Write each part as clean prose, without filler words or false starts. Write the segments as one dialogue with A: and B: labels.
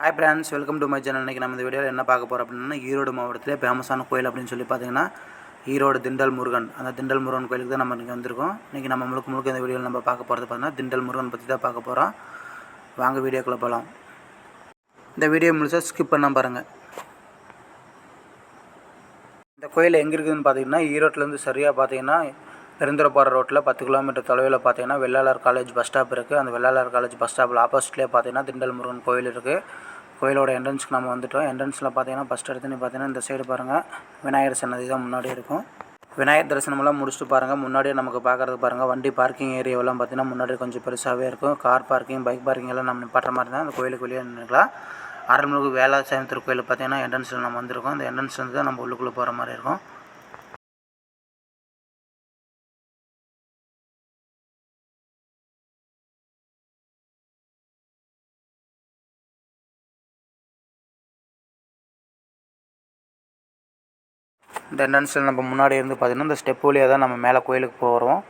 A: Hi friends, welcome to my channel. இன்றைக்கி நம்ம இந்த வீடியோவில் என்ன பார்க்க போகிறோம் அப்படின்னா, ஈரோடு மாவட்டத்திலே ஃபேமஸான கோயில் அப்படின்னு சொல்லி பார்த்தீங்கன்னா ஈரோடு திண்டல் முருகன். அந்த திண்டல் முருகன் கோயிலுக்கு தான் நம்ம இன்றைக்கி வந்திருக்கோம். இன்றைக்கி நம்ம முழுக்க இந்த வீடியோவில் நம்ம பார்க்க போகிறது பார்த்தீங்கன்னா திண்டல் முருகன் பற்றி தான் பார்க்க போகிறோம். வாங்க வீடியோக்குள்ளே போகலாம். இந்த வீடியோ முழுசாக ஸ்கிப் பண்ணால் பாருங்கள். இந்த கோயில் எங்கே இருக்குதுன்னு பார்த்தீங்கன்னா, ஈரோட்டிலேருந்து சரியாக பார்த்தீங்கன்னா பெருந்துறைப்பாறை ரோட்டில் 10 கிலோமீட்டர் தொலைவில் பார்த்தீங்கன்னா வெள்ளாளர் காலேஜ் பஸ் ஸ்டாப் இருக்குது. அந்த வெள்ளாளர் காலேஜ் பஸ் ஸ்டாப்பில் ஆப்போசிட்லேயே பார்த்தீங்கன்னா திண்டல் முருகன் கோயில் இருக்குது. கோயிலோட என்ட்ரன்ஸ்க்கு நம்ம வந்துவிட்டோம். என்ட்ரன்ஸில் பார்த்தீங்கன்னா ஃபஸ்ட் எடுத்துன்னு பார்த்தீங்கன்னா இந்த சைடு பாருங்கள், விநாயகர் சன்னதி தான் முன்னாடி இருக்கும். விநாயகர் தரிசனமெல்லாம் முடிச்சுட்டு பாருங்கள், முன்னாடியே நமக்கு பார்க்குறதுக்கு பாருங்கள் வண்டி பார்க்கிங் ஏரியாவெல்லாம் பார்த்தீங்கன்னா முன்னாடி கொஞ்சம் பெருசாகவே இருக்கும். கார் பார்க்கிங், பைக் பார்க்கிங் எல்லாம் நம்ம நிப்பாட்டுற மாதிரி தான் அந்த கோயிலுக்கு வெளியே நின்றுக்கலாம். அருள்மிகு வேலாசாமி திருக்கோயில் பார்த்தீங்கன்னா என்ட்ரன்ஸில் நம்ம வந்திருக்கோம். இந்த என்ட்ரன்ஸ்லேருந்து தான் நம்ம உள்ளுக்குள்ளே போகிற மாதிரி இருக்கும். இந்த என்ட்ரன்ஸில் நம்ம முன்னாடி இருந்து பார்த்திங்கன்னா இந்த ஸ்டெப் வழியாக தான் நம்ம மேலே கோயிலுக்கு போகிறோம்.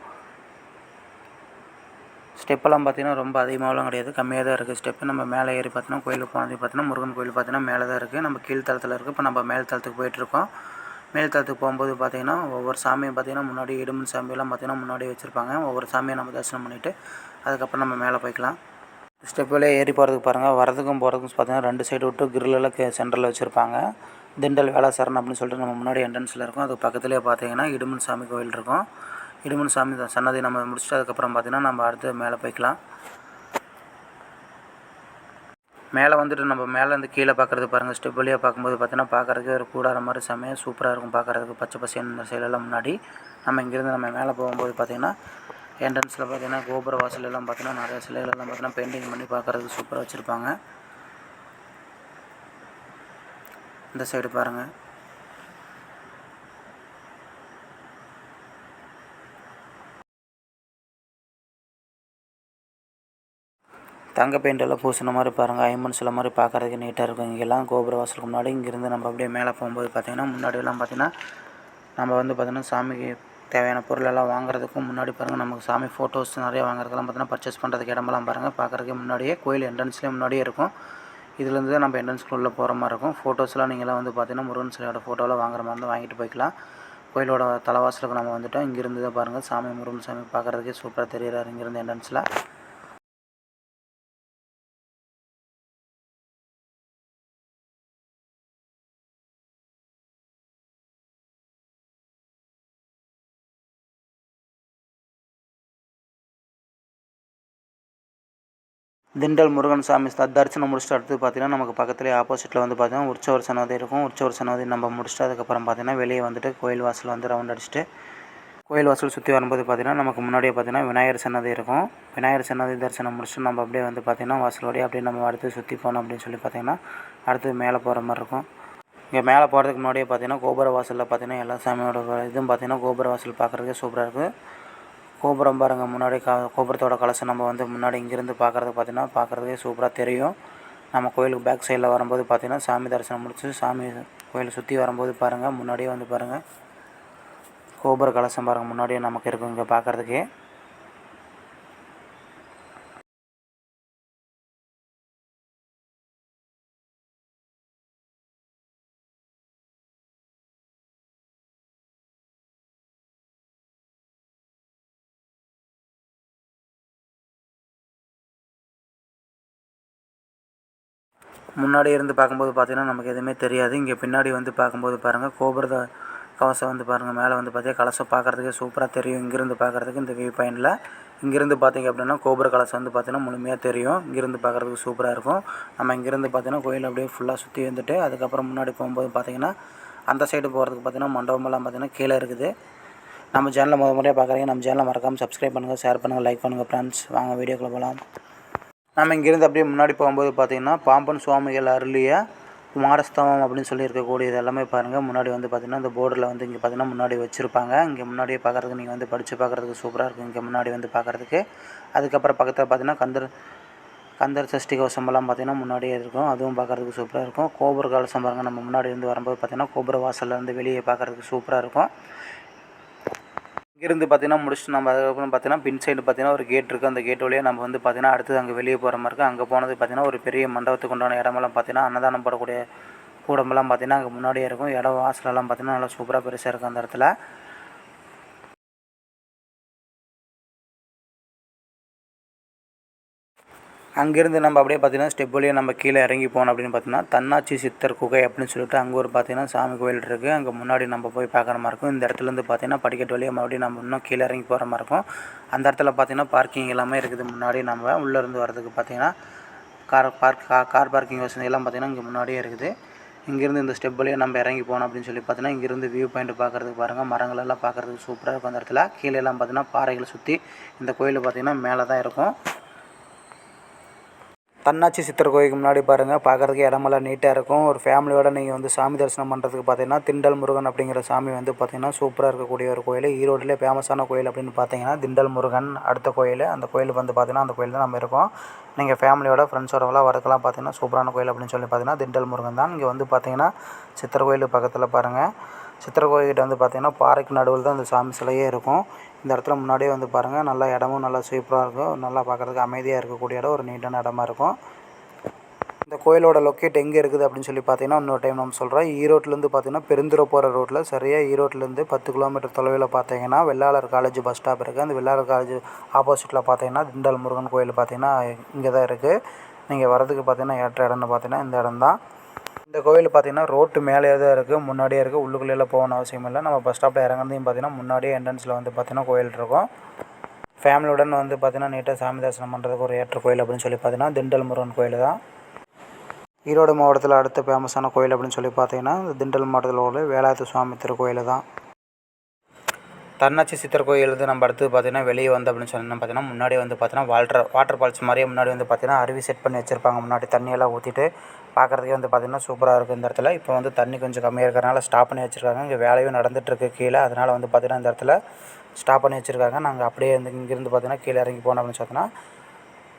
A: ஸ்டெப்பெல்லாம் பார்த்திங்கன்னா ரொம்ப அதிகமாகலாம் கிடையாது, கம்மியாக தான் இருக்குது ஸ்டெப்பு. நம்ம மேலே ஏறி பார்த்தோன்னா கோயிலுக்கு போனது பார்த்தீங்கன்னா முருகன் கோயில் பார்த்தீங்கன்னா மேலே தான் இருக்குது. நம்ம கீழ்த்தளத்தில் இருக்குது. இப்போ நம்ம மேல் தளத்துக்கு போயிட்டுருக்கோம். மேல் தளத்துக்கு போகும்போது பார்த்திங்கன்னா ஒவ்வொரு சாமியும் பார்த்திங்கன்னா முன்னாடி இடுமன் சாமியெல்லாம் பார்த்திங்கன்னா முன்னாடி வச்சுருப்பாங்க. ஒவ்வொரு சாமியை நம்ம தரிசனம் பண்ணிவிட்டு அதுக்கப்புறம் நம்ம மேலே போய்க்கலாம். ஸ்டெப் வழியாக ஏறி போகிறதுக்கு பாருங்கள், வரதுக்கும் போகிறதுக்கும் பார்த்திங்கன்னா 2 சைடு விட்டு கிரில்லெல்லாம் சென்டரில் வச்சுருப்பாங்க. திண்டல் வேலாசரணம் அப்படின்னு சொல்லிட்டு நம்ம முன்னாடி என்ட்ரன்ஸில் இருக்கும். அதுக்கு பக்கத்துலேயே பார்த்தீங்கன்னா இடுமன் சாமி கோயில் இருக்கும். இடுமன் சாமி சன்னதி நம்ம முடிச்சுட்டு அதுக்கப்புறம் பார்த்திங்கன்னா நம்ம அடுத்து மேலே போய்க்கலாம். மேலே வந்துட்டு நம்ம மேலேருந்து கீழே பார்க்குறது பாருங்கள், ஸ்டெப் வழியாக பார்க்கும்போது பார்த்தீங்கன்னா பார்க்குறதுக்கு ஒரு கூடார மாதிரி செம்மையாக சூப்பராக இருக்கும். பார்க்குறதுக்கு பச்சை பசேன்னு இந்த சைடெல்லாம் முன்னாடி நம்ம இங்கேருந்து நம்ம மேலே போகும்போது பார்த்திங்கன்னா என்ட்ரன்ஸில் பார்த்திங்கன்னா கோபுர வாசல் எல்லாம் பார்த்திங்கன்னா நிறைய சிலைகளெல்லாம் பார்த்திங்கன்னா பெயிண்டிங் பண்ணி பார்க்குறதுக்கு சூப்பராக வச்சுருப்பாங்க. இந்த சைடு பாருங்கள், தங்க பெயிண்டெல்லாம் பூசின மாதிரி பாருங்கள், ஐம்பன் சில மாதிரி பார்க்குறதுக்கு நீட்டாக இருக்கும். இங்கெல்லாம் கோபுர வாசலுக்கு முன்னாடி இங்கேருந்து நம்ம அப்படியே மேலே போகும்போது பார்த்திங்கன்னா முன்னாடியெல்லாம் பார்த்திங்கன்னா நம்ம பார்த்திங்கன்னா சாமிக்கு தேவையான பொருளெல்லாம் வாங்குறதுக்கும் முன்னாடி பாருங்கள் நமக்கு சாமி ஃபோட்டோஸ் நிறைய வாங்குறதுக்கெல்லாம் பார்த்திங்கன்னா பர்ச்சேஸ் பண்ணுறதுக்கு இடமெல்லாம் பாருங்கள், பார்க்குறதுக்கு முன்னாடியே கோயில் என்ட்ரன்ஸ்லேயே முன்னாடியே இருக்கும். இதுலேருந்து தான் நம்ம என்ட்ரன்ஸ்குள்ளே போகிற மாதிரி இருக்கும். ஃபோட்டோஸ்லாம் நீங்களாம் பார்த்திங்கன்னா முருகன் சிலையோட ஃபோட்டோலாம் வாங்குற மாதிரி இருந்தால் வாங்கிட்டு போய்க்கலாம். கோயிலோட தலைவாசலுக்கு நம்ம வந்துவிட்டோம். இங்கேருந்து தான் பாருங்கள் சாமி முருகன் சாமி பார்க்குறதுக்கே சூப்பராக தெரிகிறாரு இங்கேருந்து என்ட்ரன்ஸில். திண்டல் முருகன் சாமி தரிசனம் முடிச்சுட்டு அடுத்து பார்த்திங்கன்னா நமக்கு பக்கத்துலேயே ஆப்போசிட்டில் பார்த்திங்கன்னா உற்சவர் சன்னதி இருக்கும். உற்சவர் சன்னதி நம்ம முடிச்சுட்டு அதுக்கப்புறம் பார்த்திங்கன்னா வெளியே வந்துட்டு கோயில் வாசல் ரவுண்ட் அடிச்சுட்டு கோயில் வாசல் சுற்றி வரும்போது பார்த்திங்கன்னா நமக்கு முன்னாடியே பார்த்திங்கன்னா விநாயகர் சன்னதி இருக்கும். விநாயகர் சன்னதி தரிசனம் முடிச்சுட்டு நம்ம அப்படியே பார்த்திங்கன்னா வாசலோடையே அப்படியே நம்ம அடுத்து சுற்றி போனோம் அப்படின்னு சொல்லி பார்த்திங்கன்னா அடுத்து மேலே போகிற மாதிரி இருக்கும். இங்கே மேலே போகிறதுக்கு முன்னாடியே பார்த்திங்கன்னா கோபுர வாசலில் பார்த்திங்கன்னா எல்லா சாமியோட இதுவும் பார்த்திங்கன்னா கோபுர வாசல் பார்க்குறதுக்கே சூப்பராக இருக்குது. கோபுரம் பாருங்கள், முன்னாடி கோபுரத்தோட கலசம் நம்ம முன்னாடி இங்கேருந்து பார்க்குறதுக்கே சூப்பராக தெரியும். நம்ம கோயிலுக்கு பேக் சைடில் வரும்போது பார்த்திங்கன்னா சாமி தரிசனம் முடிச்சு சாமி கோயிலை சுற்றி வரும்போது பாருங்கள் முன்னாடியே பாருங்கள் கோபுர கலசம் பாருங்கள் முன்னாடியே நமக்கு இருக்கும் இங்கே பார்க்குறதுக்கே. முன்னாடி இருந்து பார்க்கும்போது பார்த்திங்கன்னா நமக்கு எதுவுமே தெரியாது. இங்கே பின்னாடி பார்க்கும்போது பாருங்கள் கோபுர கவசம் பாருங்கள் மேலே பார்த்திங்கன்னா கலசம் பார்க்குறதுக்கே சூப்பராக தெரியும். இங்கேருந்து பார்க்குறதுக்கு இந்த வியூ பாயிண்டில் இங்கேருந்து பார்த்திங்க அப்படின்னா கோபுர கலசம் பார்த்திங்கன்னா முழுமையாக தெரியும். இங்கேருந்து பார்க்குறதுக்கு சூப்பராக இருக்கும். நம்ம இங்கேருந்து பார்த்திங்கன்னா கோயில் அப்படியே ஃபுல்லாக சுற்றி வந்துட்டு அதுக்கப்புறம் முன்னாடி போகும்போது பார்த்திங்கன்னா அந்த சைடு போகிறதுக்கு பார்த்திங்கன்னா மண்டபமெல்லாம் பார்த்திங்கன்னா கீழே இருக்குது. நம்ம சேனலை முறையாக பார்க்குறீங்க, நம்ம சேனலை மறக்காமல் சப்ஸ்கிரைப் பண்ணுங்கள், ஷேர் பண்ணுங்கள், லைக் பண்ணுங்கள் ஃப்ரெண்ட்ஸ். வாங்க வீடியோக்குள்ளே போகலாம். நம்ம இங்கேருந்து அப்படியே முன்னாடி போகும்போது பார்த்திங்கன்னா பாம்பன் சுவாமிகள் அருளிய குமாரஸ்தவம் அப்படின்னு சொல்லி இருக்கக்கூடியது எல்லாமே பாருங்கள். முன்னாடி பார்த்திங்கன்னா இந்த போர்டில் இங்கே பார்த்திங்கன்னா முன்னாடி வச்சுருப்பாங்க. இங்கே முன்னாடியே பார்க்குறதுக்கு நீங்கள் படித்து பார்க்குறதுக்கு சூப்பராக இருக்கும். இங்கே முன்னாடி பார்க்குறதுக்கு அதுக்கப்புறம் பக்கத்தில் பார்த்திங்கன்னா கந்தர் சஷ்டி கவசமெல்லாம் பார்த்திங்கன்னா முன்னாடியே இருக்கும். அதுவும் பார்க்குறதுக்கு சூப்பராக இருக்கும். கோபுர கலசம் பாருங்கள், நம்ம முன்னாடி வரும்போது பார்த்திங்கன்னா கோபுர வாசலில் வெளியே பார்க்குறதுக்கு சூப்பராக இருக்கும். இருந்து பார்த்திங்கன்னா முடிச்சுட்டு நம்ம அதுக்கப்புறம் பார்த்திங்கன்னா பின் சைடு பார்த்திங்கன்னா ஒரு கேட் இருக்குது. அந்த கேட் வழியாக நம்ம வந்து பார்த்திங்கன்னா அடுத்தது அங்கே வெளியே போகிற மாதிரி இருக்குது. அங்கே போனது பார்த்திங்கன்னா ஒரு பெரிய மண்டபத்துக்கு உண்டான இடமெல்லாம் பார்த்திங்கன்னா அன்னதானம் போடக்கூடிய கூடமெல்லாம் பார்த்திங்கன்னா அங்கே முன்னாடியே இருக்கும். இடம் வாசலெல்லாம் பார்த்திங்கன்னா நல்லா சூப்பராக பெருசாக இருக்கும் அந்த இடத்துல. அங்கேருந்து நம்ம அப்படியே பார்த்திங்கன்னா ஸ்டெப் வழியாக நம்ம கீழே இறங்கி போனோம் அப்படின்னு பார்த்தீங்கன்னா தன்னாட்சி சித்தர் குகை அப்படின்னு சொல்லிட்டு அங்கே ஒரு பார்த்திங்கன்னா சாமி கோயில் இருக்குது. அங்கே முன்னாடி நம்ம போய் பார்க்குற மாதிரி இருக்கும். இந்த இடத்துலேருந்து பார்த்திங்கன்னா படிக்கட்டு வழியாக மறுபடியும் நம்ம இன்னும் கீழே இறங்கி போகிற மாதிரி இருக்கும். அந்த இடத்துல பார்த்திங்கன்னா பார்க்கிங் எல்லாமே இருக்குது. முன்னாடி நம்ம உள்ளேருந்து வரதுக்கு பார்த்திங்கன்னா கார் பார்க்கிங் வசதி எல்லாம் பார்த்திங்கன்னா இங்கே முன்னாடியே இருக்குது. இங்கேருந்து இந்த ஸ்டெப் வழியாக நம்ம இறங்கி போனோம் அப்படின்னு சொல்லி பார்த்தீங்கன்னா இங்கேருந்து வியூ பாயிண்ட் பார்க்குறதுக்கு பாருங்கள், மரங்கள் எல்லாம் பார்க்குறதுக்கு சூப்பராக இருக்கும். அந்த இடத்துல கீழே எல்லாம் பார்த்திங்கன்னா பாறைகளை சுற்றி இந்த கோயில் பார்த்திங்கன்னா மேலே தான் இருக்கும். தன்னாட்சி சித்தர் கோயிலுக்கு முன்னாடி பாருங்கள், பார்க்குறதுக்கு இடமெல்லாம் நீட்டாக இருக்கும். ஒரு ஃபேமிலியோடு நீங்கள் வந்து சாமி தரிசனம் பண்ணுறதுக்கு பார்த்தீங்கன்னா திண்டல் முருகன் அப்படிங்கிற சாமி வந்து பார்த்திங்கன்னா சூப்பராக இருக்கக்கூடிய ஒரு கோயில். ஈரோட்டிலே ஃபேமஸான கோயில் அப்படின்னு பார்த்தீங்கன்னா திண்டல் முருகன் அடுத்த கோயில். அந்த கோயில் வந்து பார்த்திங்கன்னா அந்த கோயில் தான் நம்ம இருக்கோம். நீங்கள் ஃபேமிலியோட ஃப்ரெண்ட்ஸோடலாம் வரதுக்கெல்லாம் பார்த்திங்கன்னா சூப்பரான கோயில் அப்படின்னு சொல்லி பார்த்தீங்கன்னா திண்டல் முருகன் தான். இங்கே வந்து பார்த்திங்கன்னா சித்தர் கோயில் பக்கத்தில் பாருங்கள், சித்தர் கோயில்கிட்ட வந்து பார்த்திங்கன்னா பாறைக்கு நடுவில் தான் இந்த சாமி சிலையே இருக்கும். இந்த இடத்துல முன்னாடியே வந்து பாருங்கள், நல்லா இடமும் நல்லா சூப்பராக இருக்கும். நல்லா பார்க்குறதுக்கு அமைதியாக இருக்கக்கூடிய இடம், ஒரு நீட்டான இடமா இருக்கும். இந்த கோயிலோட லொக்கேட் எங்கே இருக்குது அப்படின்னு சொல்லி பார்த்தீங்கன்னா இன்னொரு டைம் நம்ம சொல்கிறேன். ஈரோட்டிலேருந்து பார்த்தீங்கன்னா பெருந்துறை போகிற ரோட்டில் சரியாக ஈரோட்டிலேருந்து 10 கிலோமீட்டர் தொலைவில் பார்த்தீங்கன்னா வெள்ளாளர் காலேஜ் பஸ் ஸ்டாப் இருக்குது. அந்த வெள்ளாளர் காலேஜ் ஆப்போசிட்டில் பார்த்தீங்கன்னா திண்டல் முருகன் கோயில் பார்த்தீங்கன்னா இங்கே தான் இருக்குது. நீங்கள் வரதுக்கு பார்த்தீங்கன்னா ஏற்ற இடம்னு பார்த்தீங்கன்னா இந்த இடம் தான். இந்த கோயில் பார்த்திங்கன்னா ரோட்டு மேலேயே தான் இருக்குது, முன்னாடியே இருக்குது. உள்ளுக்குள்ளேலாம் போகணும் அவசியம் இல்லை. நம்ம பஸ் ஸ்டாப்பில் இறங்குறதையும் பார்த்திங்கன்னா முன்னாடியே என்ட்ரன்ஸில் வந்து பார்த்திங்கன்னா கோயில் இருக்கும். ஃபேமிலியுடன் வந்து பார்த்திங்கன்னா நீட்டாக சாமி தரிசனம் பண்ணுறதுக்கு ஒரு ஏற்ற கோயில் அப்படின்னு சொல்லி பார்த்திங்கன்னா திண்டல் முருகன் கோயில் தான். ஈரோடு மாவட்டத்தில் அடுத்த ஃபேமஸான கோயில் அப்படின்னு சொல்லி பார்த்திங்கன்னா இந்த திண்டல் மாவட்டத்தில் உள்ள வேலாயுத சுவாமி திருக்கோயில் தான். தன்னாட்சி சித்தர் கோயில் வந்து நம்ம அடுத்து பார்த்திங்கன்னா வெளியே வந்து அப்படின்னு சொன்னால் பார்த்திங்கன்னா முன்னாடி வந்து பார்த்திங்கன்னா வாட்டர் ஃபால்ஸ் மாதிரியே முன்னாடி வந்து பார்த்திங்கன்னா அருவி செட் பண்ணி வச்சுருப்பாங்க. முன்னாடி தண்ணியெல்லாம் ஊற்றிட்டு பார்க்குறதுக்கே வந்து பார்த்திங்கன்னா சூப்பராக இருக்குது. இந்த இடத்துல இப்போ வந்து தண்ணி கொஞ்சம் கம்மியாக இருக்கிறனால ஸ்டாப் பண்ணி வச்சுருக்காங்க. இங்கே வேலையும் நடந்துகிட்ருக்கு கீழே, அதனால் வந்து பார்த்திங்கன்னா இந்த இடத்துல ஸ்டாப் பண்ணி வச்சுருக்காங்க. நாங்கள் அப்படியே வந்து இங்கேருந்து பார்த்திங்கன்னா கீழே இறங்கி போனோம் அப்படின்னு சொன்னால்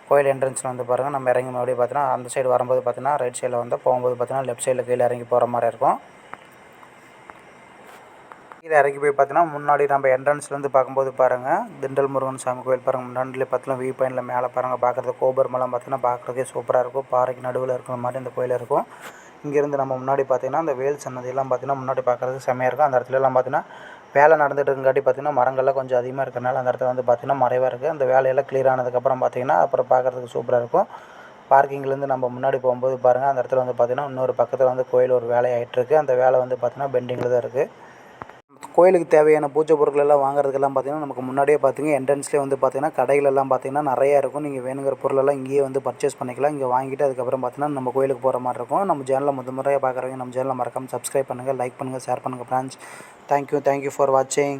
A: கோயில் என்ட்ரன்ஸில் வந்து பாருங்கள், நம்ம இறங்கி மறுபடியும் பார்த்திங்கன்னா அந்த சைடு வரும்போது பார்த்திங்கன்னா ரைட் சைடில் வந்து போகும்போது பார்த்திங்கன்னா லெஃப்ட் சைடில் கீழே இறங்கி போகிற மாதிரி இருக்கும். கீழே இறங்கி போய் பார்த்தீங்கன்னா முன்னாடி நம்ம என்ட்ரன்ஸ்லேருந்து பார்க்கும்போது பாருங்கள் திண்டல் முருகன் சாமி கோயில் பாருங்கள். முன்னாடியில் பார்த்தீங்கன்னா வியூ பாயிண்டில் மேலே பாருங்கள், பார்க்குறது கோபுரமெல்லாம் பார்த்திங்கன்னா பார்க்குறதுக்கே சூப்பராக இருக்கும். பாறைக்கு நடுவில் இருக்கிற மாதிரி இந்த கோயில் இருக்கும். இங்கேருந்து நம்ம முன்னாடி பார்த்திங்கன்னா அந்த வேல் சன்னதியெல்லாம் பார்த்திங்கன்னா முன்னாடி பார்க்குறதுக்கு செம்மையாக இருக்கும். அந்த இடத்துலலாம் பார்த்திங்கன்னா வேலை நடந்துகிட்டு இருக்காட்டி பார்த்திங்கன்னா மரங்கள்லாம் கொஞ்சம் அதிகமாக இருக்கிறனால அந்த இடத்துல வந்து பார்த்திங்கன்னா மறைவாக இருக்குது. அந்த வேலையெல்லாம் கிளியர் ஆனதுக்கப்புறம் பார்த்திங்கன்னா அப்புறம் பார்க்குறதுக்கு சூப்பராக இருக்கும். பார்க்கிங்லேருந்து நம்ம முன்னாடி போகும்போது பாருங்கள், அந்த இடத்துல வந்து பார்த்திங்கன்னா இன்னொரு பக்கத்தில் வந்து கோயில் ஒரு வேலை ஆகிட்டுருக்கு. அந்த வேலை வந்து பார்த்திங்கன்னா பெண்டிங்கில் தான் இருக்குது. கோயிலுக்கு தேவையான பூஜை பொருட்கள் எல்லாம் வாங்குறதுக்கெல்லாம் பார்த்திங்கன்னா நமக்கு முன்னாடியே பார்த்திங்க என்ட்ரன்ஸ்லேயே வந்து பார்த்திங்கன்னா கடைகளெல்லாம் பார்த்திங்கன்னா நிறையா இருக்கும். நீங்கள் வேணுங்கிற பொருளெல்லாம் இங்கேயே வந்து பர்ச்சேஸ் பண்ணிக்கலாம். இங்கே வாங்கிட்டு அதுக்கப்புறம் பார்த்திங்கன்னா நம்ம கோயிலுக்கு போகிற மாதிரி இருக்கும். நம்ம சேனலில் முறையாக பார்க்குறவங்க நம்ம சேனலில் மறக்காமல் சப்ஸ்கிரைப் பண்ணுங்கள், லைக் பண்ணுங்கள், ஷேர் பண்ணுங்கள் ஃப்ரெண்ட்ஸ். தேங்க்யூ ஃபார் வாட்சிங்.